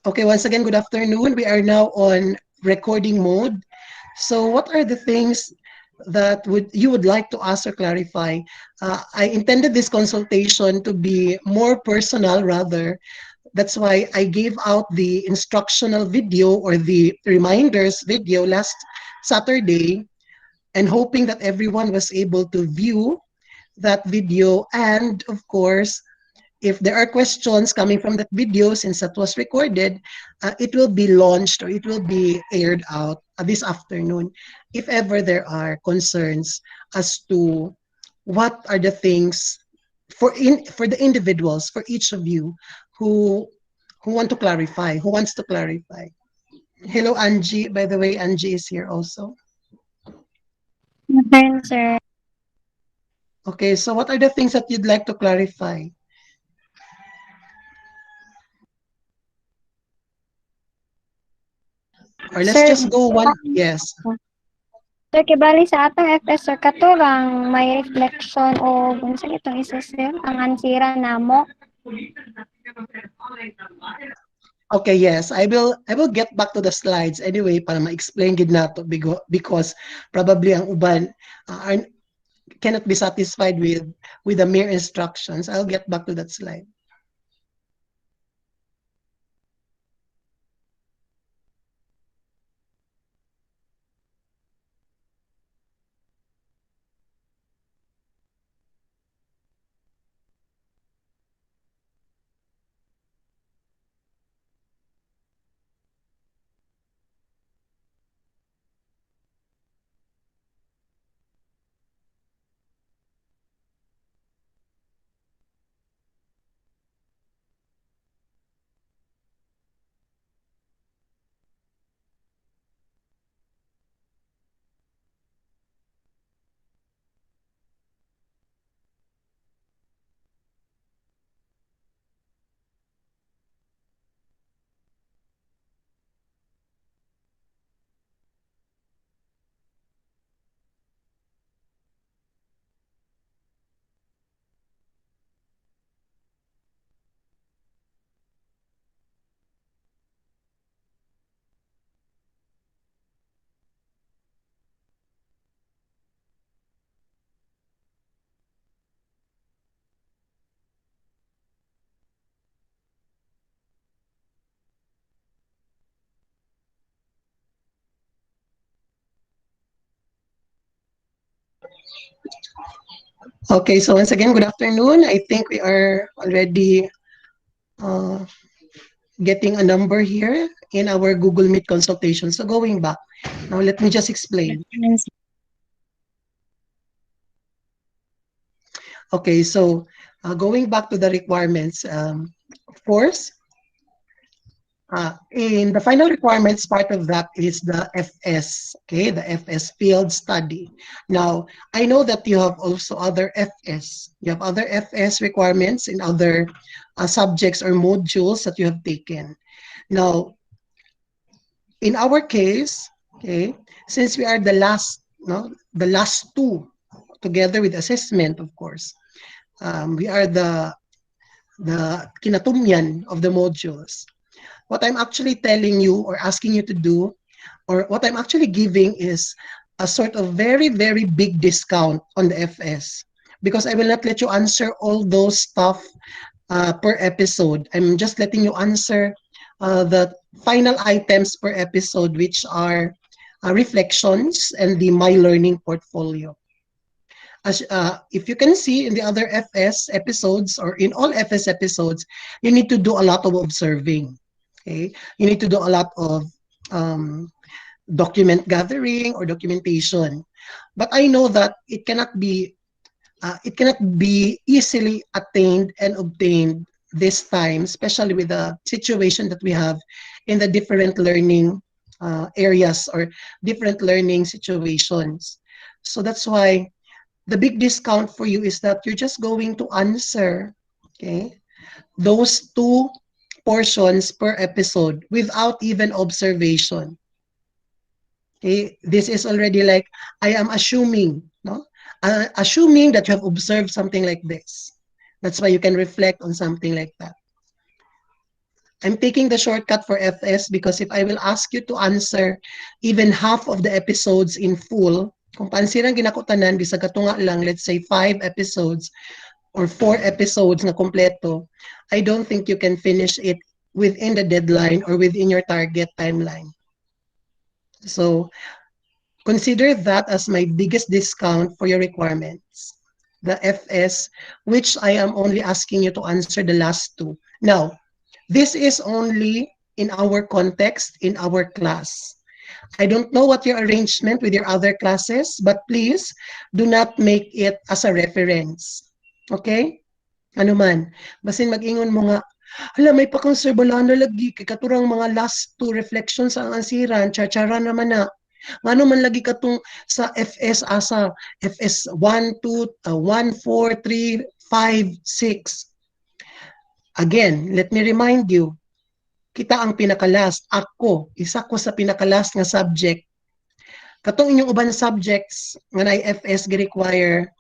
Okay, once again, good afternoon. We are now on recording mode. So, what are the things that would you would like to ask or clarify? I intended this consultation to be more personal, rather. That's why I gave out the instructional video or the reminders video last Saturday, and hoping that everyone was able to view that video, and of course if there are questions coming from that video, since that was recorded, it will be launched or it will be aired out this afternoon if ever there are concerns as to what are the things for the individuals, for each of you who who wants to clarify. Hello, Angie. By the way, Angie is here also. Turn, sir. Okay, so what are the things that you'd like to clarify? Or let's Sir, just go one. Yes. sir, kibali sa atong FS, sir, katurang may reflection o unsa itong isa, sir, ang ansira namo. Okay, yes. I will get back to the slides anyway para ma-explain gid nato because probably ang uban cannot be satisfied with the mere instructions. I'll get back to that slide. Okay, so once again, good afternoon. I think we are already uh, getting a number here in our Google Meet consultation. So going back, now let me just explain. Okay, so going back to the requirements, of course, in the final requirements, part of that is the FS, okay, the FS field study. Now, I know that you have also other FS. You have other FS requirements in other subjects or modules that you have taken. Now, in our case, okay, since we are the last, no, the last two, together with assessment, of course, we are the kinatumyan of the modules. What I'm actually telling you or asking you to do, or what I'm actually giving is a sort of very, very big discount on the FS because I will not let you answer all those stuff per episode. I'm just letting you answer the final items per episode, which are reflections and the My Learning portfolio. As if you can see in the other FS episodes or in all FS episodes, you need to do a lot of observing. Okay, you need to do a lot of um, document gathering or documentation. But I know that it cannot be easily attained and obtained this time, especially with the situation that we have in the different learning areas or different learning situations. So that's why the big discount for you is that you're just going to answer, okay, those two portions per episode without even observation. Okay, this is already like I am assuming, no, assuming that you have observed something like this. That's why you can reflect on something like that. I'm taking the shortcut for FS because if I will ask you to answer even half of the episodes in full, kung pansirang ginakutanan, bisag katunga lang, let's say 5 episodes or 4 episodes na kompleto, I don't think you can finish it within the deadline or within your target timeline. So consider that as my biggest discount for your requirements, the FS, which I am only asking you to answer the last two. Now, this is only in our context, in our class. I don't know what your arrangement with your other classes, but please do not make it as a reference. Okay? Ano man. Basin mag-ingon mo nga, hala, may pakonserbalano lagi, kay katurang mga last two reflections ang ansiran, chachara naman na. Ngano man lagi katong sa FS asa, FS 1, 2, 1, 4, 3, 5, 6. Again, let me remind you, kita ang pinakalas. Ako, isa ko sa pinakalas nga subject. Katong inyong uban subjects nga na FS gi-require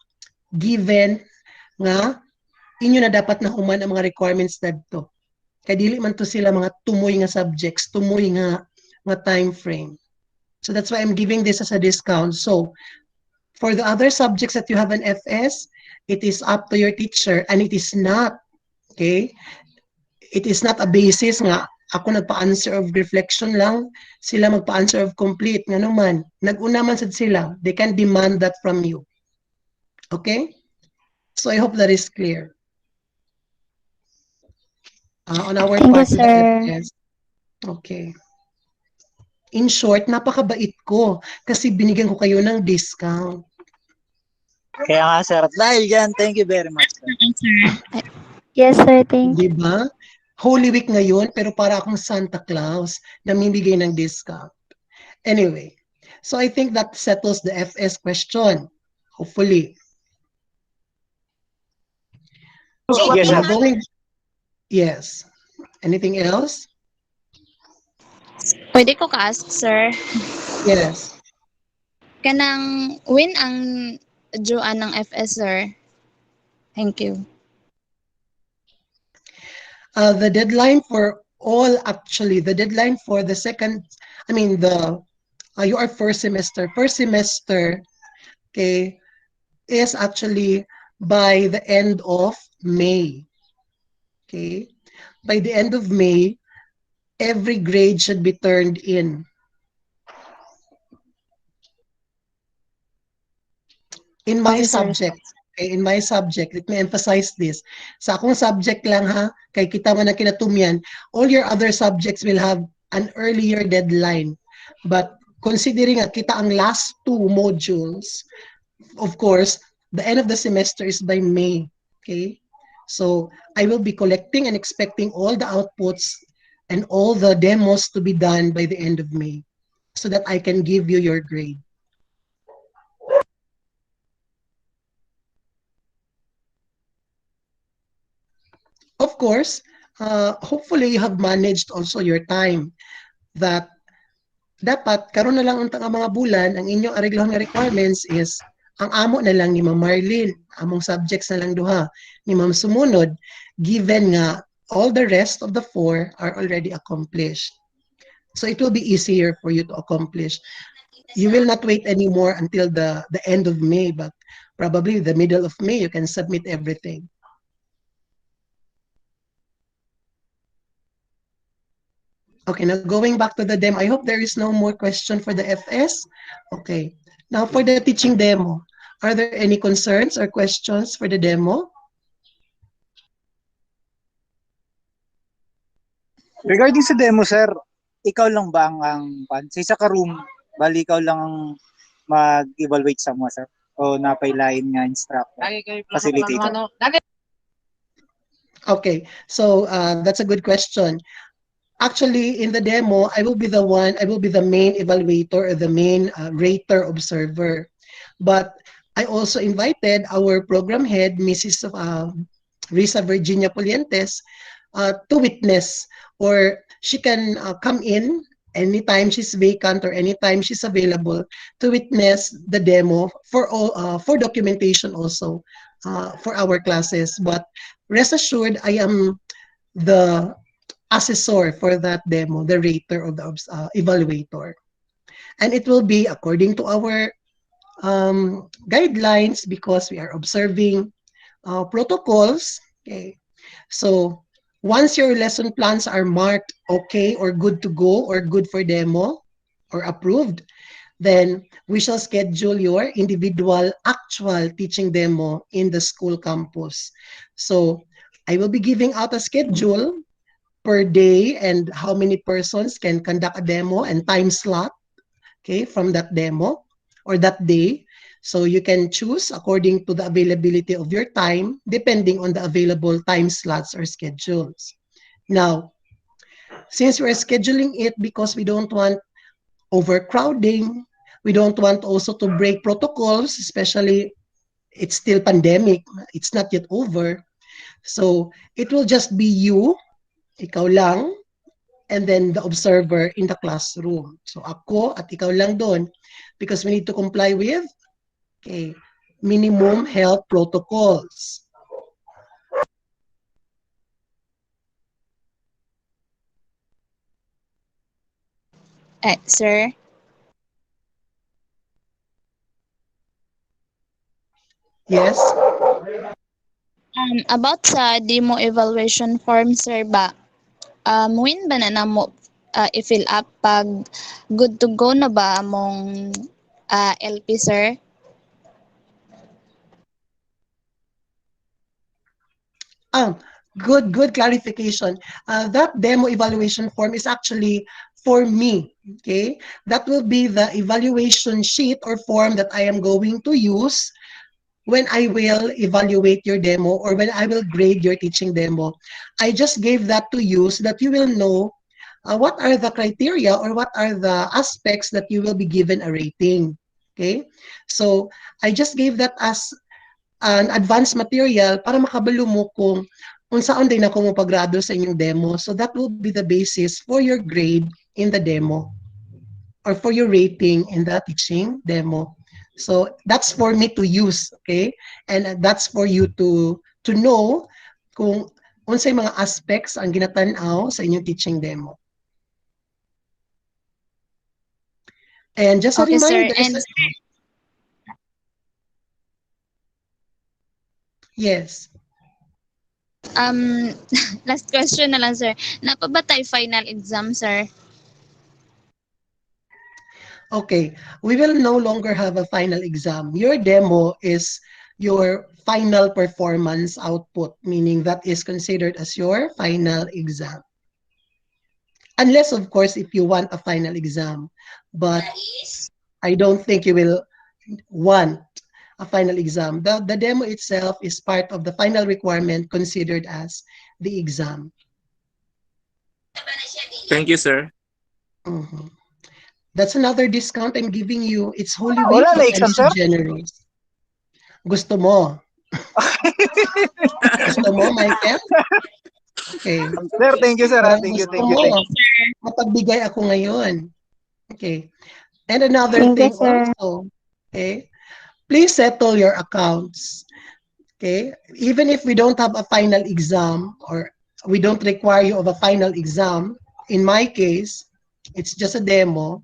given nga inyo na dapat na human ang mga requirements dadto. Kay dili man to sila mga tumoy nga subjects, tumoy nga time frame. So that's why I'm giving this as a discount. So for the other subjects that you have an FS, it is up to your teacher and it is not, okay? It is not a basis nga ako nagpa-answer of reflection lang, sila magpa-answer of complete, nga naman. Nag-una man sad sila. They can demand that from you. Okay? So I hope that is clear. On our Thank you, part with the sir. FS. Okay. In short, napakabait ko kasi binigyan ko kayo ng discount. Kaya nga sir, dahil yan, thank you very much sir. Yes, sir. Thank Di you. ba? Holy Week ngayon, pero para akong Santa Claus na mimigay ng discount. Anyway, so I think that settles the FS question. Hopefully. Sige sir. Now going, yes. Anything else? Pwede ko ka-ask, sir. Yes. Kanang when ang due ng FS, sir? Thank you. The deadline for all, actually, the deadline for the second, I mean, your first semester, okay, is actually by the end of May. Okay? By the end of May, every grade should be turned in my Okay, sir. subject. Okay, in my subject, let me emphasize this. Sa akong subject lang ha, kay kita man na kinatumyan, all your other subjects will have an earlier deadline. But considering nga kita ang last two modules, of course, the end of the semester is by May. Okay? So I will be collecting and expecting all the outputs and all the demos to be done by the end of May so that I can give you your grade. Of course, hopefully you have managed also your time that dapat karon na lang untang mga bulan ang inyong areglohon nga requirements is ang amo na lang ni Ma'am Marlene, among subjects na lang duha ni Ma'am Sumunod, given nga all the rest of the 4 are already accomplished. So it will be easier for you to accomplish. You will not wait anymore until the end of May, but probably the middle of May you can submit everything. Okay, now going back to the demo, I hope there is no more question for the FS. Okay, now for the teaching demo, are there any concerns or questions for the demo? Regarding sa demo sir, ikaw lang ba ang sa isa ka room, bali ikaw lang ang mag-evaluate sa mo sir? O napailain nga instructor, facilitator? Okay, so that's a good question. Actually, in the demo, I will be the main evaluator or the main rater observer. But I also invited our program head, Mrs. Risa Virginia Polientes, to witness, or she can come in anytime she's vacant or anytime she's available to witness the demo for documentation also for our classes. But rest assured, I am the assessor for that demo, the rater of the evaluator. And it will be according to our guidelines because we are observing protocols. Okay. So once your lesson plans are marked okay or good to go or good for demo or approved, then we shall schedule your individual actual teaching demo in the school campus. So I will be giving out a schedule per day and how many persons can conduct a demo and time slot, okay, from that demo or that day. So you can choose according to the availability of your time, depending on the available time slots or schedules. Now, since we're scheduling it because we don't want overcrowding, we don't want also to break protocols, especially it's still pandemic, it's not yet over. So it will just be you, ikaw lang, and then the observer in the classroom. So ako at ikaw lang doon because we need to comply with okay, minimum health protocols. Sir, Yes? about sa demo evaluation form, sir ba, when ba na mo i-fill up pag good to go na ba among LP, sir? Ah, good clarification. That demo evaluation form is actually for me, okay? That will be the evaluation sheet or form that I am going to use when I will evaluate your demo or when I will grade your teaching demo. I just gave that to you so that you will know what are the criteria or what are the aspects that you will be given a rating. Okay? So, I just gave that as an advanced material para makabalo mo kung unsaon din ako mo paggrado sa inyong demo. So, that will be the basis for your grade in the demo or for your rating in the teaching demo. So that's for me to use, okay? And that's for you to know kung unsay mga aspects ang ginatan-aw sa inyong teaching demo. And just a Okay, sir. reminder, And yes. um last question na lang, sir. Napa ba tayo final exam, sir? Okay, we will no longer have a final exam. Your demo is your final performance output, meaning that is considered as your final exam. Unless, of course, if you want a final exam. But I don't think you will want a final exam. The demo itself is part of the final requirement considered as the exam. Thank you, sir. Mhm. That's another discount I'm giving you. It's Holy Week, Wala na but I'm exam, so sir? generous. Gusto mo? Gusto mo, Michael? Okay. Sir, thank you, sir. Parang Thank you, gusto thank you, mo. thank you. Mapagbigay ako ngayon. Okay. And another Thank you, thing sir. also, okay, please settle your accounts. Okay? Even if we don't have a final exam or we don't require you of a final exam, in my case, it's just a demo.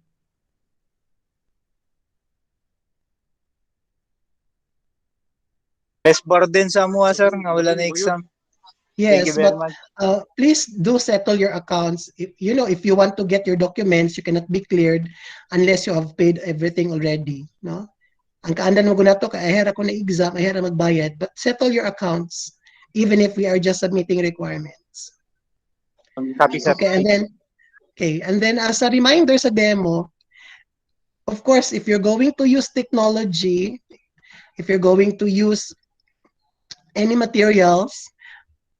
Less burden sa mua, sir, nga wala na exam. Thank you Yes, very but much. please do settle your accounts. If you want to get your documents, you cannot be cleared unless you have paid everything already. No? Ang kaandan mo gunato ka, ahera ko na exam, ahera magbayad. But settle your accounts, even if we are just submitting requirements. Copy, sir. And then as a reminder sa demo, of course, if you're going to use technology, if you're going to use any materials,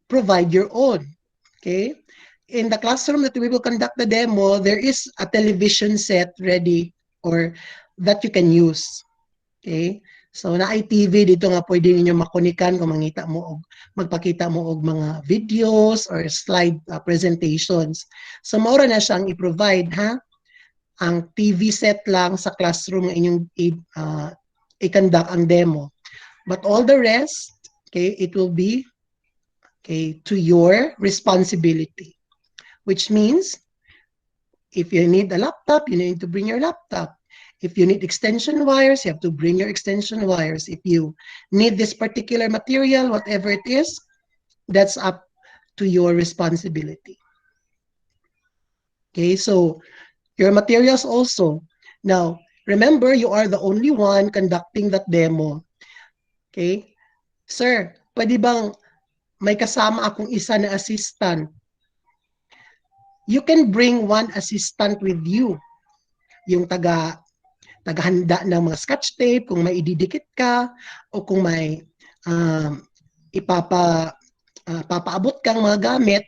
provide your own. Okay? In the classroom that we will conduct the demo, there is a television set ready or that you can use. Okay? So na TV dito nga pwede ninyo makunikan kung mangita mo og magpakita mo og mga videos or slide presentations. So maura na siyang i-provide ha. Ang TV set lang sa classroom nga inyong i-conduct ang demo. But all the rest, okay, it will be okay to your responsibility. which means if you need a laptop, you need to bring your laptop. If you need extension wires, you have to bring your extension wires. If you need this particular material, whatever it is, that's up to your responsibility. Okay, so your materials also. Now, remember, you are the only one conducting that demo. Okay? Sir, pwede bang may kasama akong isa na assistant? You can bring one assistant with you. Yung tagahanda ng mga scotch tape, kung may ididikit ka, o kung may papaabot kang mga gamit.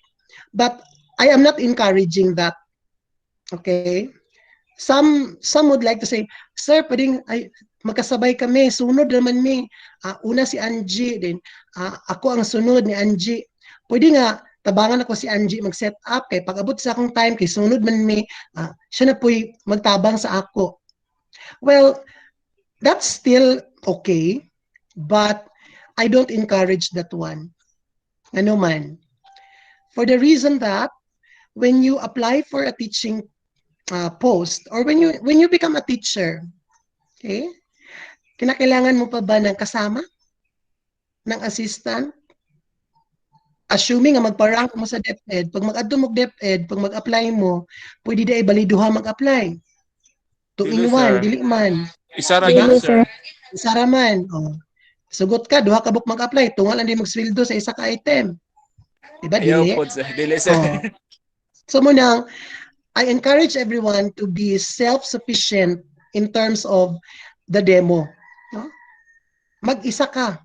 But I am not encouraging that. Okay? Some would like to say, sir, pwedeng magkasabay kami, sunod naman mi. Una si Angie, then ako ang sunod ni Angie. Pwede nga, tabangan ako si Angie mag-set up, kay pag-abot sa akong time, kay sunod man mi, siya na po'y magtabang sa ako. Well, that's still okay, but I don't encourage that one. Ano man. For the reason that, when you apply for a teaching post, or when you become a teacher, okay, kinakailangan mo pa ba ng kasama, ng assistant? Assuming nga magpa-rank mo sa DepEd, pag mag-adto mo DepEd, pag mag-apply mo, pwede di ay baliduha mag-apply. 2-in-1, dili man. Isa ra Diba? gyud, sir. Isa ra man. Oh. Sugot ka, duha ka buk mag-apply, tungal lang di magsweldo sa isa ka item. Diba? Ayaw Dili. po, sir. Dili, sir. Oh. So munang, I encourage everyone to be self-sufficient in terms of the demo. No? Mag-isa ka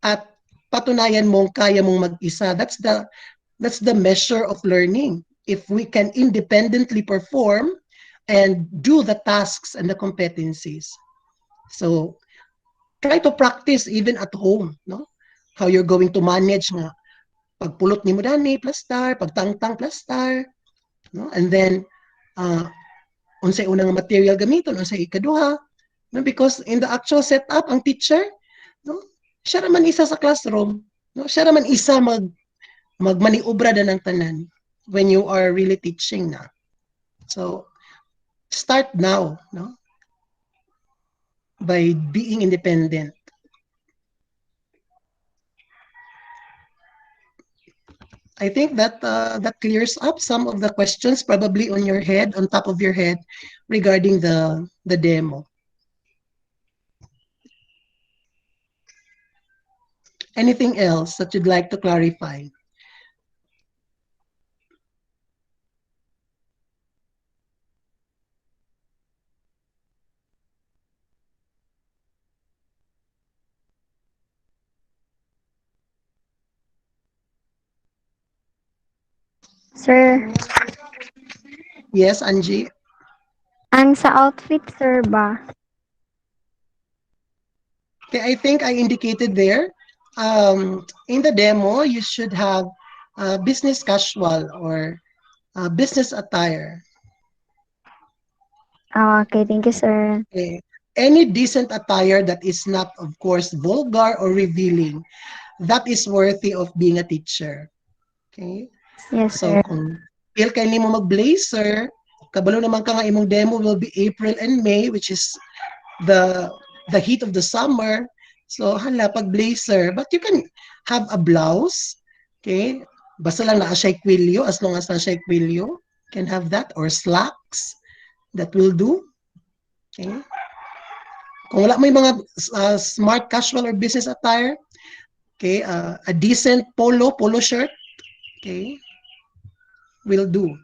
at patunayan mong kaya mong mag-isa. That's the measure of learning. If we can independently perform and do the tasks and the competencies. So try to practice even at home, no? How you're going to manage nga pagpulot ni mo dani plus star, pagtangtang plus star, no? And then unsay unang material gamiton, unsay ikaduha, no? Because in the actual setup ang teacher, no? Siya raman isa sa classroom, no? Siya raman isa magmaniobra na ng tanan when you are really teaching na. So start now, no? By being independent. I think that that clears up some of the questions probably on your head, on top of your head, regarding the demo. Anything else that you'd like to clarify? Sir, Yes, Angie? ang sa outfit, sir ba? Okay, I think I indicated there. In the demo, you should have business casual or business attire. Okay, thank you, sir. Okay. Any decent attire that is not, of course, vulgar or revealing, that is worthy of being a teacher. Okay? Yes, So, sir. kung feel kayo mo mag-blazer, kabalo naman ka nga imong demo will be April and May, which is the heat of the summer. So, hala, pag blazer. But you can have a blouse. Okay? Basta lang na siya kwilyo, as long as na siya kwilyo, can have that. Or slacks. That will do. Okay? Kung wala mo yung mga smart casual or business attire, okay, a decent polo shirt, okay, will do.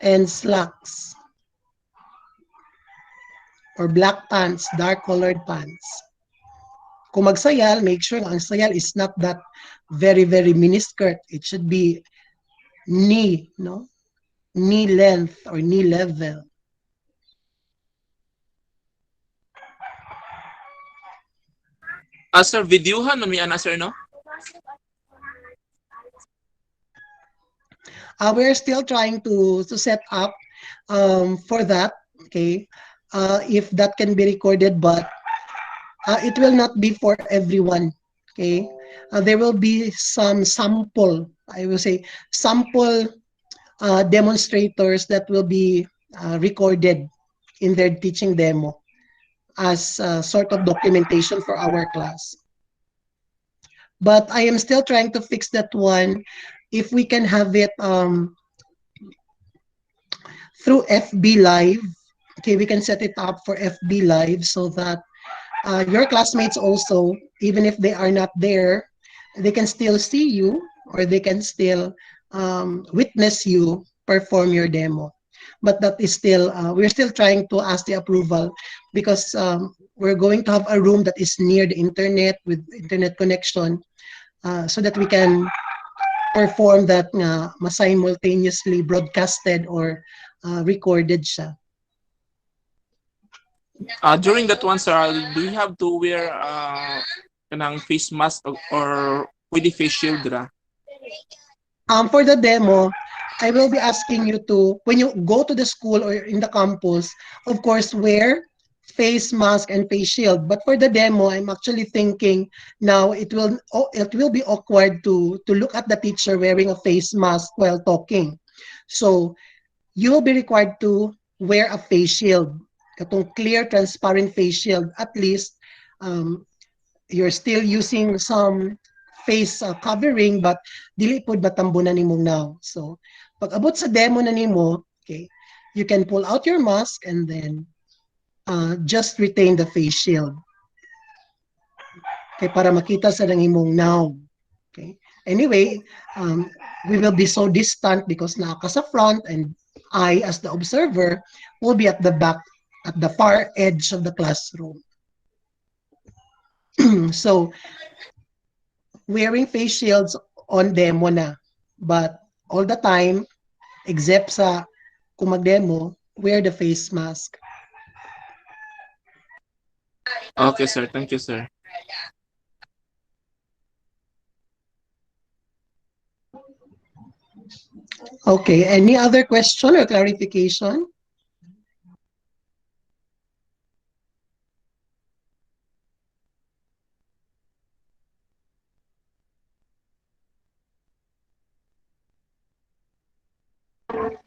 And slacks. Or black pants, dark colored pants. Kung magsayal, make sure ang sayal is not that very, very miniskirt. It should be knee, no? Knee length or knee level. Sir, videohan man mi ana, sir, no? We're still trying to set up for that, okay? If that can be recorded, but it will not be for everyone, okay? There will be some sample, I will say, sample demonstrators that will be recorded in their teaching demo as sort of documentation for our class. But I am still trying to fix that one. If we can have it through FB Live, okay, we can set it up for FB Live so that your classmates also, even if they are not there, they can still see you or they can still witness you perform your demo. But that is still, we're still trying to ask the approval because we're going to have a room that is near the internet with internet connection so that we can perform that nga simultaneously broadcasted or recorded siya. During that one, sir, do you have to wear kanang face mask or with the face shield ra? For the demo, I will be asking you to, when you go to the school or in the campus, of course, wear face mask and face shield. But for the demo, I'm actually thinking now it will be awkward to look at the teacher wearing a face mask while talking. So you will be required to wear a face shield. Katong clear, transparent face shield. At least um, you're still using some face covering but dili pod matambunan nimong now. So pag abot sa demo na nimo, okay, you can pull out your mask and then just retain the face shield. Okay, para makita sa nang imong now. Okay. Anyway, we will be so distant because naka sa front and I as the observer will be at the back at the far edge of the classroom. So wearing face shields on demo na. But all the time, except sa kung mag-demo, wear the face mask. Okay, sir. Thank you, sir. Okay, any other question or clarification?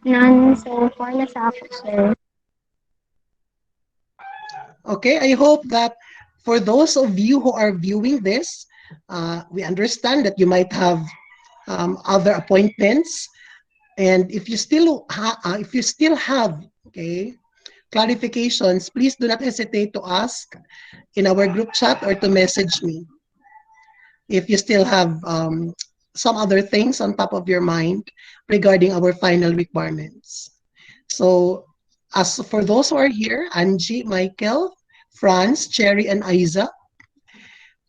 None so far na sa ako, sir. Okay, I hope that for those of you who are viewing this, we understand that you might have other appointments, and if you still have okay clarifications, please do not hesitate to ask in our group chat or to message me. If you still have some other things on top of your mind regarding our final requirements. So as for those who are here, Angie, Michael, Franz, Cherry, and Isa,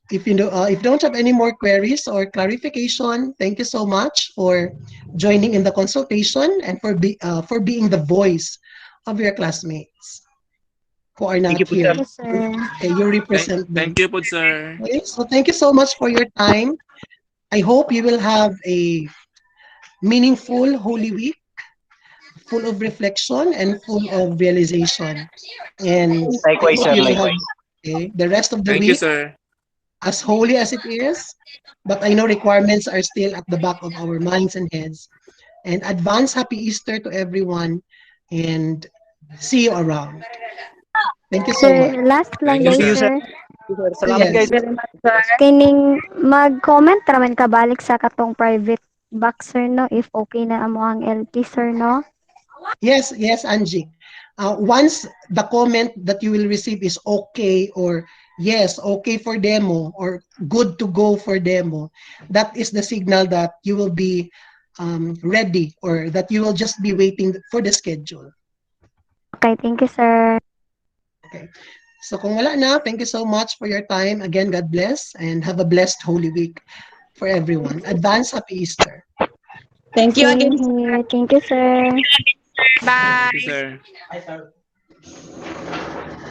if you don't have any more queries or clarification, thank you so much for joining in the consultation and for being the voice of your classmates who are Thank not you po, here. sir. Yes, sir. Okay, you represent them. Thank you po, sir. Okay, so thank you so much for your time. I hope you will have a meaningful Holy Week, full of reflection and full of realization. And I Likewise, hope sir. you will have Likewise. the rest of the Thank you, week sir. as holy as it is. But I know requirements are still at the back of our minds and heads. And advance happy Easter to everyone and see you around. Thank you so much. Sir, last lang Thank you, day, Thank you, sir. sir. sir. Thank you, sir. Salamat, Yes. guys. Very much, sir. Kining mag-comment raman kabalik sa katong private box, sir, no? If okay na amo ang LT, sir, no? Yes, yes, Angie. Once the comment that you will receive is okay or yes, okay for demo or good to go for demo, that is the signal that you will be ready or that you will just be waiting for the schedule. Okay, thank you, sir. Okay. So kung wala na, thank you so much for your time. Again, God bless and have a blessed Holy Week for everyone. Advance Happy Easter. Thank you Same again. here. Thank you, sir. Bye. Thank you, sir.